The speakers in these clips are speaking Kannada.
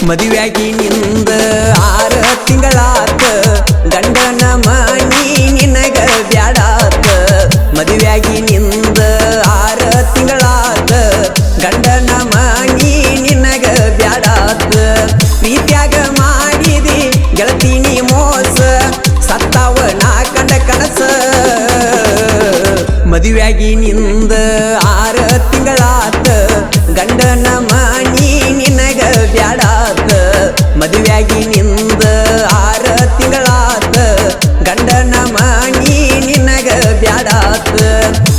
ಮದುವೆಯಾಗಿ ನಿಂದ 6 ತಿಂಗಳಾತ ಗಂಡನ ಮನಿ ನಿನಗ ಬ್ಯಾಡಾತ ಮದುವೆಯಾಗಿ ನಿಂದ 6 ತಿಂಗಳಾತ ಗಂಡನ ಮನಿ ನಿನಗ ಬ್ಯಾಡಾತ ಪ್ರೀತ್ಯಾಗ ಮಾಡಿದಿ ಗೆಳತಿನಿ ಮೋಸ ಸತ್ತಾವ ನಾ ಕಂಡ ಕನಸ ಮದುವೆಯಾಗಿ ನಿಂದ 6 ತಿಂಗಳಾತ ಗಂಡನ ಮನಿ ನಿನಗ ಬ್ಯಾಡಾತ ಮದುವೆಯಾಗಿ ನಿಂದ 6 ತಿಂಗಳಾತ ಗಂಡನ ಮನಿ ನಿನಗ ಬ್ಯಾಡಾತ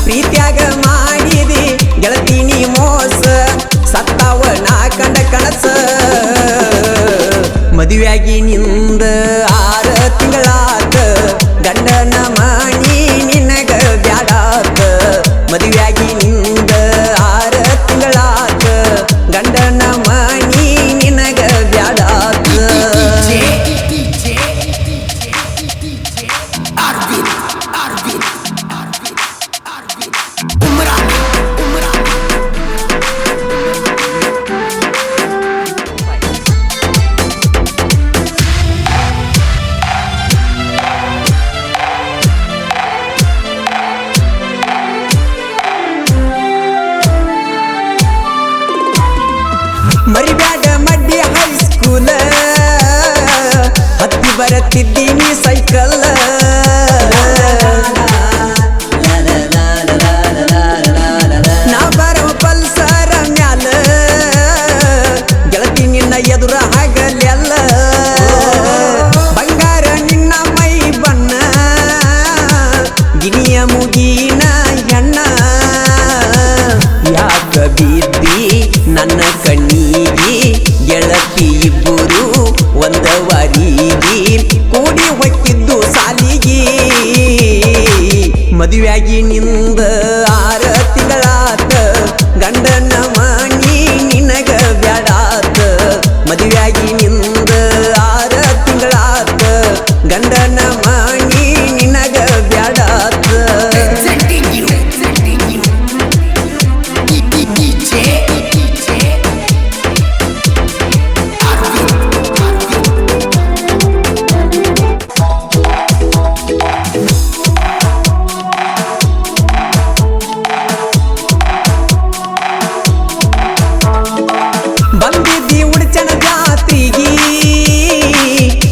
ಪ್ರೀತ್ಯಾಗ ಮಾಡಿದಿ ಗೆಳತಿನಿ ಮೋಸ ಸತ್ತಾವ ನಾ ಕಂಡ ಕನಸ ಮದುವೆಯಾಗಿ ನಿಂದ 6 ತಿಂಗಳಾತ ಗಂಡನ ಮನಿ ನಿನಗ ಬ್ಯಾಡಾತ ಮದುವೆಯಾಗಿ ನಿಂದ 6 ತಿಂಗಳಾತ ಗಂಡನ ಮನಿ ನಿನಗ ಬ್ಯಾಡಾತ ಮರಿಬ್ಯಾಡ ಮಡ್ಡಿ ಹೈಸ್ಕೂಲ ಹತ್ತಿ ಬರತ್ತಿದ್ದೀನಿ ಸೈಕಲ್ ನಾ ಬರವ ಪಲ್ಸರ ಮ್ಯಾಲ ಗೆಳತಿ ನಿನ್ನ ಎದುರ ಹಗಲೆಲ್ಲ ಬಂಗಾರ ನಿನ್ನ ಮೈ ಬಣ್ಣ ಗಿನಿಯ ಮುಗಿನ ಹೆಣ್ಣ ಯಾಕ ಬಿದ್ದಿ ನನ್ನ ಕಣ್ಣಿಗಿ ಗೆಳತಿ ಇಬ್ಬರು ಒಂದವರಿಗೆ ಕೂಡಿ ಹೊಕ್ಕಿದ್ದು ಸಾಲಿಗಿ ಮದುವೆಯಾಗಿ ನಿಂದ 6 ತಿಂಗಳಾತ ಗಂಡನ ಮನಿ ನಿನಗ ಬ್ಯಾಡಾತ ಮದುವೆಯಾಗಿ ನಿಂದ 6 ತಿಂಗಳಾತ ಗಂಡನ ಮನಿ ನಿನಗ ಬ್ಯಾಡಾತ ಬಂದಿದ್ದಿ ಉಡ್ಚನ ಜಾತ್ರಿಗಿ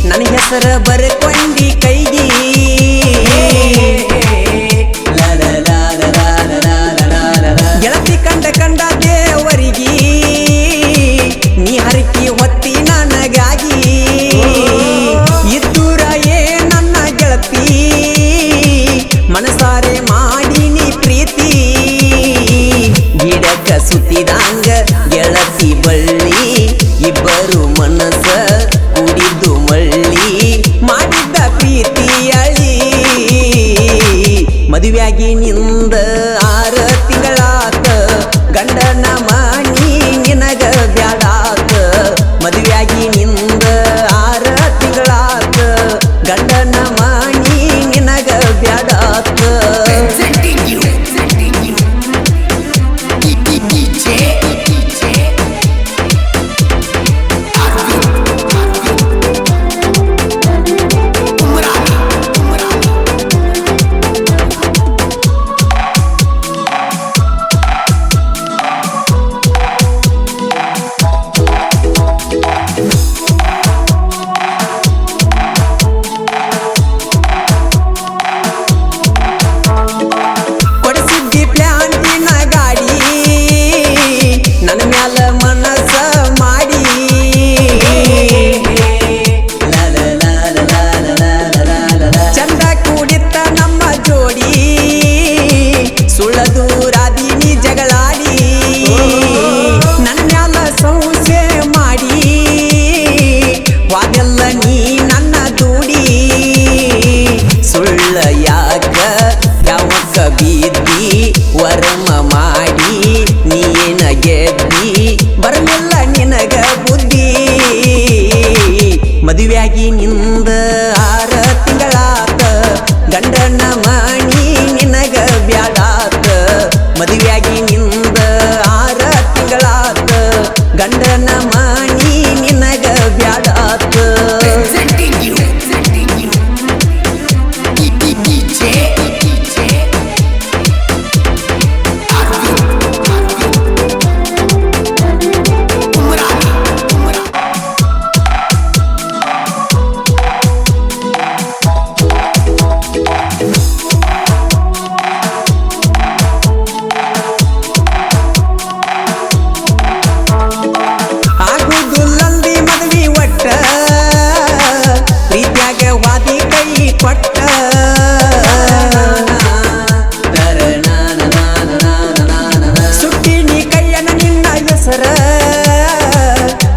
ನನ್ನ ಹೆಸರ ಬರ್ಕೊಂಡಿ ಕೈಗಿ ಗೆಳತಿ ಕಂಡ ದೇವರಿಗೆ ನೀ ಹರಕಿ ಹೊತ್ತಿ ನನಗಾಗಿ ಇದ್ದೂರ ನನ್ನ ಗೆಳತಿ ಮನಸಾರೆ ಮಾಡಿನಿ ಪ್ರೀತಿ ಗಿಡಕ ಸುತ್ತಿದಂಗ ಗೆಳತಿ ಬಳ್ಳಿ ಇಬ್ಬರು ಮನಸ ಕೂಡಿದ್ದು ಮಳ್ಳಿ ಮಾಡಿದ್ದ ಪ್ರೀತಿ ಅಳಿ ಮದುವೆಯಾಗಿ ನಿಂದ 6 ತಿಂಗಳಾತ ಗಂಡನ ಮನಿ ನಿನಗ ಬ್ಯಾಡಾತ ಮದುವೆಯಾಗಿ ನಿಂದ 6 ತಿಂಗಳಾತ ಗಂಡನ ಮನಿ ನಿನಗ ಬ್ಯಾಡಾತ ಕೊಡಿಸಿದ್ದಿ ಪ್ಲಾಂಟಿನ ಗಾಡಿ ನನ್ನ ಮ್ಯಾಲ ಮನಸ ಮಾಡಿ ಚಂದ ಕೂಡಿತ್ತ ನಮ್ಮ ಜೋಡಿ ಸುಳ್ಳ ದೂರಾದೀನಿ ಜಗಳಾಡಿ ನನ್ನ ಮ್ಯಾಲ ಸಂಶಯ ಮಾಡಿ ವಾದೆಲ್ಲ ನೀ ನನ್ನ ದೂಡಿ ಸುಳ್ಳ ಯಾಕ ಯಾವಕ್ಕ ಬಿದ್ದಿ ವರ್ಮ ಮಾಡಿ ನೀನ ಗೆದ್ದಿ ಬರಲಿಲ್ಲ ನಿನಗ ಬುದ್ಧಿ ಮದುವೆಯಾಗಿ ನಿಂದ 6 ತಿಂಗಳಾತ ಗಂಡನ ಮನಿ ನಿನಗ ಬ್ಯಾಡಾತ ಮದುವೆಯಾಗಿ ನಿಂದ 6 ತಿಂಗಳಾತ ಗಂಡನ ಮನಿ ನಿನಗ ಕೊಟ್ಟ ಸುಟ್ಟಿನಿ ಕೈಯನ ನಿನ್ನ ಹೆಸರ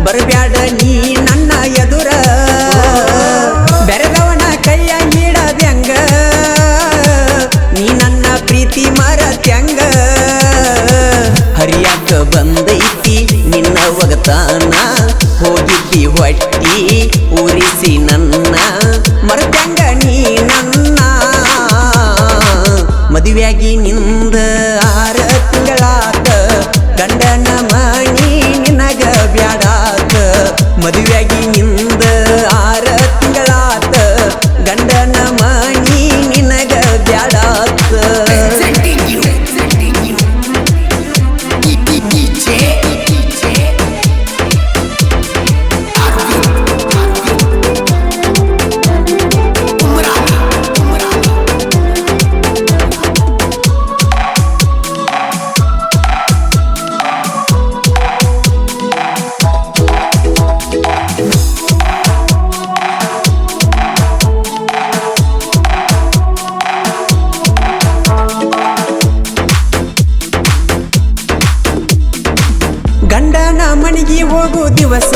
ಬರಬ್ಯಾಡ ನೀ ನನ್ನ ಎದುರ ಬೆರೆದವನ ಕೈಯ ಹಿಡದ್ಯಂಗ ನೀ ನನ್ನ ಪ್ರೀತಿ ಮರತ್ಯಂಗ ಹರಿಯಾಕ ಬಂದೈತಿ ನಿನ್ನ ಒಗತಾನ ಹೋಗಿದ್ದಿ ಹೊಟ್ಟಿ ಉರಿಸಿ ನನ್ನ ಮರತ್ಯಂಗ ನೀ ನನ್ನ ಮದುವೆಯಾಗಿ ನಿಂದ 6 ತಿಂಗಳಾತ ಗಂಡನ ಮನಿ ನಿನಗ ಬ್ಯಾಡಾತ ಮದುವೆಯಾಗಿ ನಿಂದ 6 ತಿಂಗಳಾತ ಗಂಡನ ಮನಿ ನಿನಗ ಬ್ಯಾಡಾತ ಗಂಡನ ಮನೆಗೆ ಹೋಗು ದಿವಸ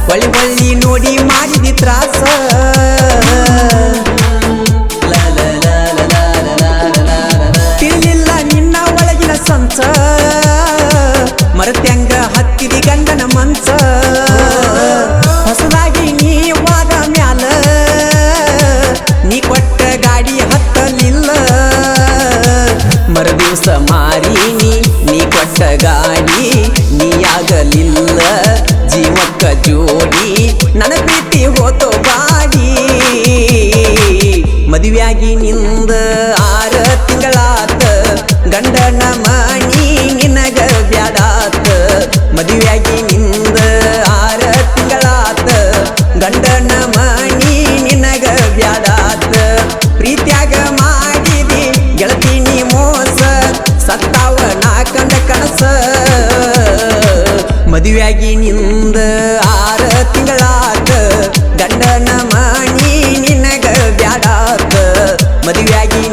ಹೊಳ್ಳಿ ನೋಡಿ ಮಾಡಿದಿ ತ್ರಾಸ ತಿಳಿಲಿಲ್ಲ ನಿನ್ನ ಒಳಗಿನ ಸಂಸ ಮರತ್ಯಂಗ ಹತ್ತಿದಿ ಗಂಡನ ಮನ್ಸ ಹೊಸದಾಗಿ ನೀ ವಾದ ಮ್ಯಾಲ ನೀ ಕೊಟ್ಟ ಗಾಡಿ ಹತ್ತಲಿಲ್ಲ ಮರದಿವಸ ಮಾರೀನಿ ನೀ ಕೊಟ್ಟ ಗಾಡಿ ನೀಯಾಗಲಿಲ್ಲ ಜೀವಕ್ಕ ಜೋಡಿ ನನ್ನ ಪ್ರೀತಿ ಹೋತೋ ಗಾಡಿ ಮದುವೆಯಾಗಿ ನಿಂದ 6 ತಿಂಗಳಾತ ಗಂಡನ ಮನಿ ನಿನಗ ಬ್ಯಾಡಾತ ಮದುವೆಯಾಗಿ ನಿಂದ 6 ತಿಂಗಳಾತ ಗಂಡನ ಮನಿ ನಿನಗ ಬ್ಯಾಡಾತ ಪ್ರೀತ್ಯಾಗ ಮಾಡಿದಿ ಗೆಳತಿ ನೀ ಮೋಸ ಸತ್ತಾವ ನಾ ಕಂಡ ಕನಸ ಮದುವೆಯಾಗಿ ನಿಂದ 6 ತಿಂಗಳಾತ ಗಂಡನ ಮನಿ ನಿನಗ ಬ್ಯಾಡಾತ ಮದುವೆಯಾಗಿ